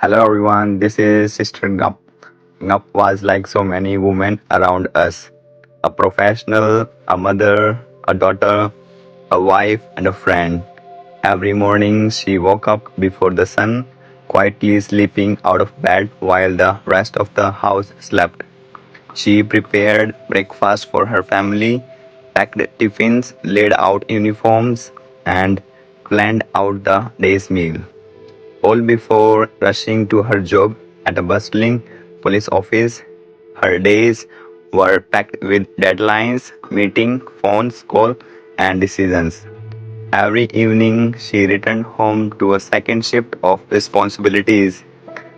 Hello everyone, this is Sister Gup. Gup was like so many women around us, a professional, a mother, a daughter, a wife, and a friend. Every morning she woke up before the sun, quietly sleeping out of bed while the rest of the house slept. She prepared breakfast for her family, packed tiffins, laid out uniforms, and planned out the day's meal all before rushing to her job at a bustling police office. Her days were packed with deadlines, meeting, phones, call, and decisions. Every evening, she returned home to a second shift of responsibilities,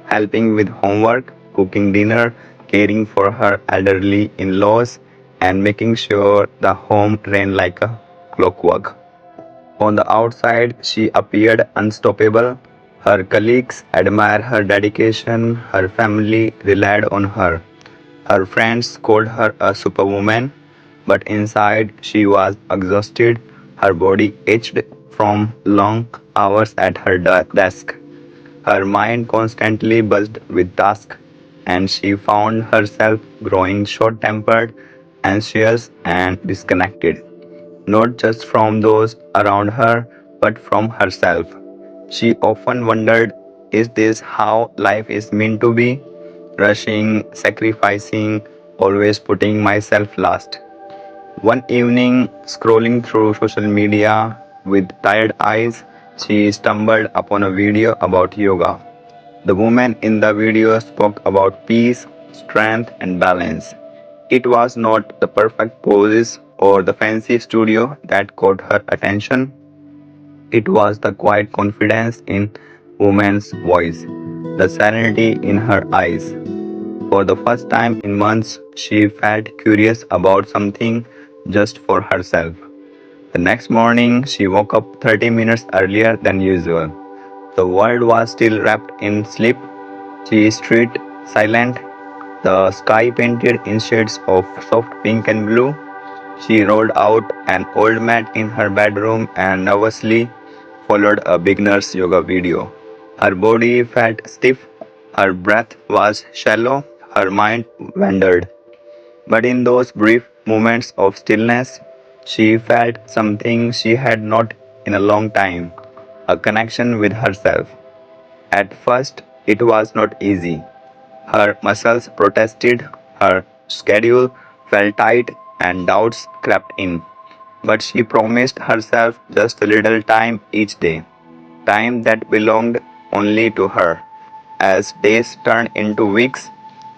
helping with homework, cooking dinner, caring for her elderly in laws, and making sure the home ran like a clockwork. On the outside, she appeared unstoppable. Her colleagues admired her dedication, her family relied on her. Her friends called her a superwoman, but inside she was exhausted, her body ached from long hours at her desk. Her mind constantly buzzed with tasks, and she found herself growing short tempered, anxious, and disconnected not just from those around her, but from herself. She often wondered, is this how life is meant to be? Rushing, sacrificing, always putting myself last. One evening, scrolling through social media with tired eyes, she stumbled upon a video about yoga. The woman in the video spoke about peace, strength, and balance. It was not the perfect poses or the fancy studio that caught her attention. It was the quiet confidence in woman's voice, the serenity in her eyes. For the first time in months, she felt curious about something just for herself. The next morning, she woke up 30 minutes earlier than usual. The world was still wrapped in sleep. She street silent, the sky painted in shades of soft pink and blue. She rolled out an old mat in her bedroom and nervously followed a beginner's yoga video. Her body felt stiff, her breath was shallow, her mind wandered. But in those brief moments of stillness, she felt something she had not in a long time a connection with herself. At first, it was not easy. Her muscles protested, her schedule felt tight, and doubts crept in. But she promised herself just a little time each day, time that belonged only to her. As days turned into weeks,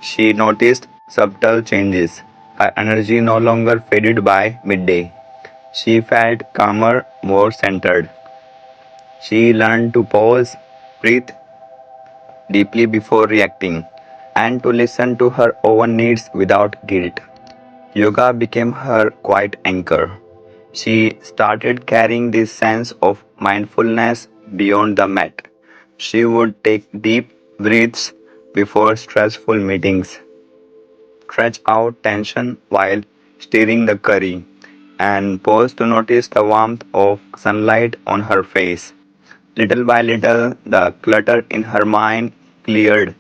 she noticed subtle changes. Her energy no longer faded by midday. She felt calmer, more centered. She learned to pause, breathe deeply before reacting, and to listen to her own needs without guilt. Yoga became her quiet anchor. She started carrying this sense of mindfulness beyond the mat. She would take deep breaths before stressful meetings, stretch out tension while stirring the curry, and pause to notice the warmth of sunlight on her face. Little by little, the clutter in her mind cleared,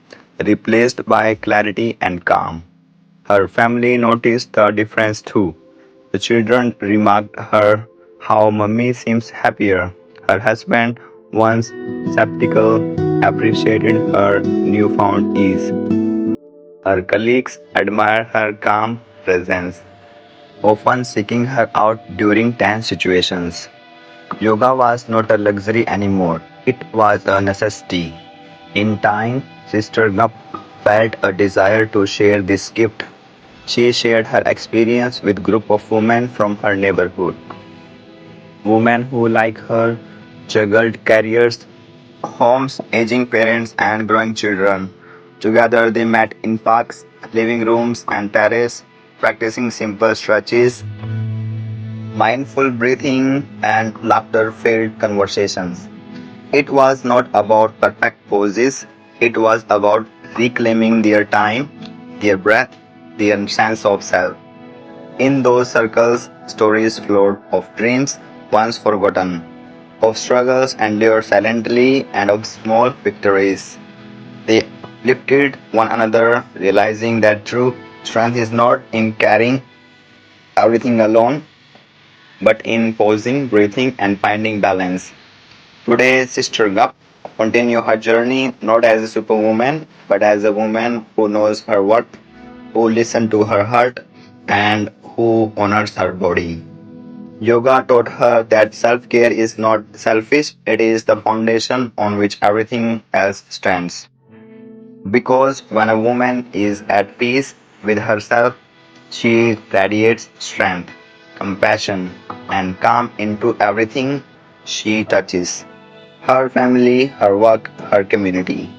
replaced by clarity and calm. Her family noticed the difference too. The children remarked her how mummy seems happier. Her husband, once skeptical, appreciated her newfound ease. Her colleagues admired her calm presence, often seeking her out during tense situations. Yoga was not a luxury anymore, it was a necessity. In time, Sister Gup felt a desire to share this gift. She shared her experience with group of women from her neighborhood. Women who, like her, juggled careers, homes, aging parents, and growing children. Together, they met in parks, living rooms, and terraces, practicing simple stretches, mindful breathing, and laughter filled conversations. It was not about perfect poses, it was about reclaiming their time, their breath, their sense of self. In those circles, stories flowed of dreams once forgotten, of struggles endured silently, and of small victories. They lifted one another, realizing that true strength is not in carrying everything alone, but in pausing, breathing, and finding balance. Today, Sister Gup continue her journey not as a superwoman, but as a woman who knows her worth, who listens to her heart, and who honors her body. Yoga taught her that self care is not selfish, it is the foundation on which everything else stands. Because when a woman is at peace with herself, she radiates strength, compassion, and calm into everything she touches her family, her work, her community.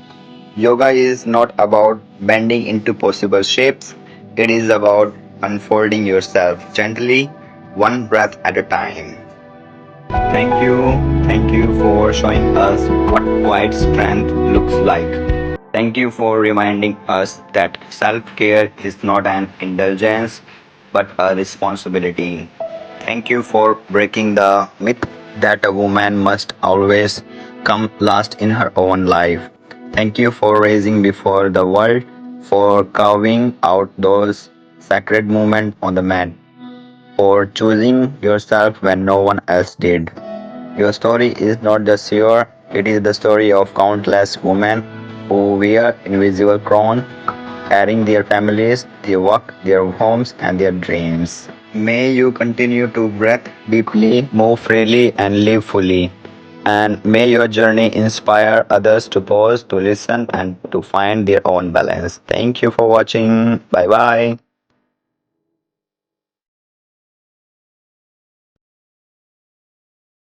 Yoga is not about bending into possible shapes, it is about unfolding yourself gently, one breath at a time. Thank you, thank you for showing us what quiet strength looks like. Thank you for reminding us that self care is not an indulgence but a responsibility. Thank you for breaking the myth that a woman must always come last in her own life. Thank you for raising before the world, for carving out those sacred moments on the mat, for choosing yourself when no one else did. Your story is not just yours, it is the story of countless women who wear invisible crown, carrying their families, their work, their homes, and their dreams. May you continue to breathe deeply, move freely, and live fully. And may your journey inspire others to pause, to listen, and to find their own balance. Thank you for watching. Bye bye.